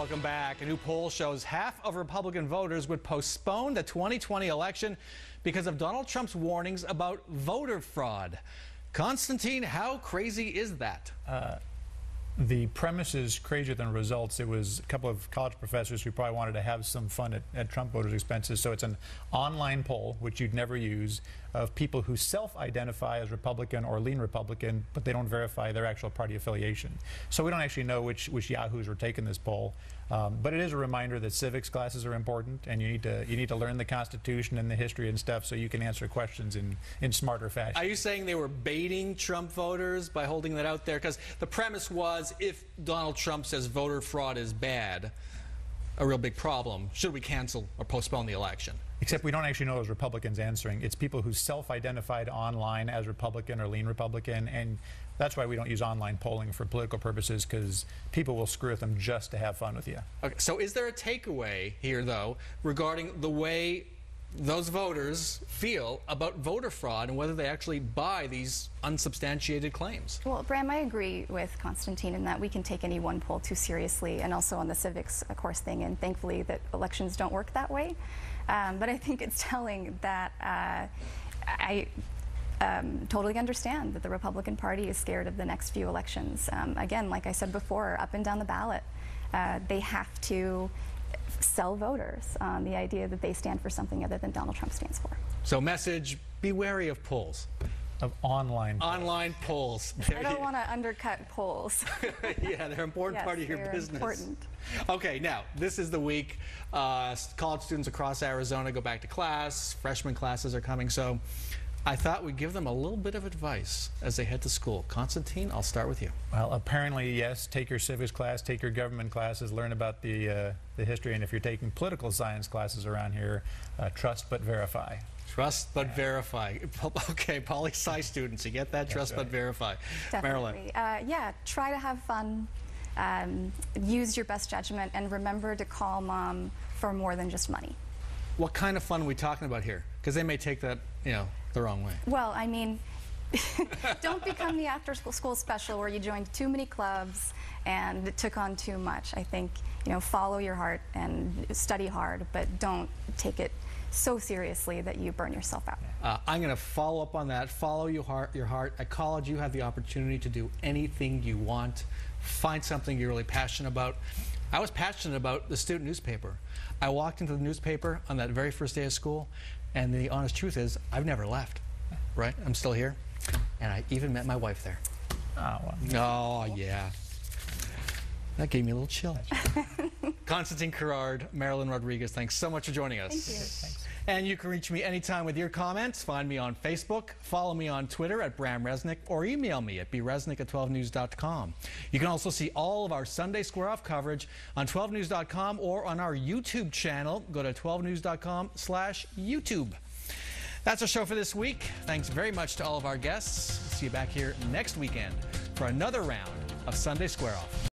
Welcome back. A new poll shows half of Republican voters would postpone the 2020 election because of Donald Trump's warnings about voter fraud. Constantine, how crazy is that? The premise is crazier than results. It was a couple of college professors who probably wanted to have some fun at Trump voters' expenses. So it's an online poll, which you'd never use, of people who self-identify as Republican or lean Republican, but they don't verify their actual party affiliation. So we don't actually know which yahoos were taking this poll. But it is a reminder that civics classes are important, and you need to learn the Constitution and the history and stuff so you can answer questions in smarter fashion. Are you saying they were baiting Trump voters by holding that out there? Because the premise was, if Donald Trump says voter fraud is bad, a real big problem, should we cancel or postpone the election? Except we don't actually know those Republicans answering. It's people who self-identified online as Republican or lean Republican, and that's why we don't use online polling for political purposes, because people will screw with them just to have fun with you. Okay, so is there a takeaway here, though, regarding the way those voters feel about voter fraud and whether they actually buy these unsubstantiated claims? Well, Bram, I agree with Constantine in that we can take any one poll too seriously, and also on the civics course thing, and thankfully that elections don't work that way. But I think it's telling that I totally understand that the Republican Party is scared of the next few elections. Again, like I said before, up and down the ballot, they have to sell voters on the idea that they stand for something other than Donald Trump stands for. So message, be wary of polls. Of online polls. I don't want to undercut polls. Yeah, they're an important part of your business. Important. Okay, now, this is the week college students across Arizona go back to class. Freshman classes are coming, so I thought we'd give them a little bit of advice as they head to school. Constantine, I'll start with you. Well, apparently, yes, take your civics class, take your government classes, learn about the history, and if you're taking political science classes around here, trust but verify. Trust but verify. Okay, poli-sci students, you get that? That's trust but verify. Definitely. Marilyn. Yeah, try to have fun, use your best judgment, and remember to call mom for more than just money. What kind of fun are we talking about here? Because they may take that, the wrong way. Well, I mean, don't become the after-school special where you joined too many clubs and took on too much. I think, follow your heart and study hard, but don't take it so seriously that you burn yourself out. I'm going to follow up on that. Follow your heart. At college, you have the opportunity to do anything you want. Find something you're really passionate about. I was passionate about the student newspaper. I walked into the newspaper on that very first day of school, and the honest truth is, I've never left. Right? I'm still here, and I even met my wife there. Oh, well. Oh, yeah. That gave me a little chill. Constantine Carrard, Marilyn Rodriguez, thanks so much for joining us. Thank you. Thanks. And you can reach me anytime with your comments. Find me on Facebook, follow me on Twitter at Bram Resnick, or email me at bresnick@12news.com. You can also see all of our Sunday Square Off coverage on 12news.com or on our YouTube channel. Go to 12news.com/YouTube. That's our show for this week. Thanks very much to all of our guests. See you back here next weekend for another round of Sunday Square Off.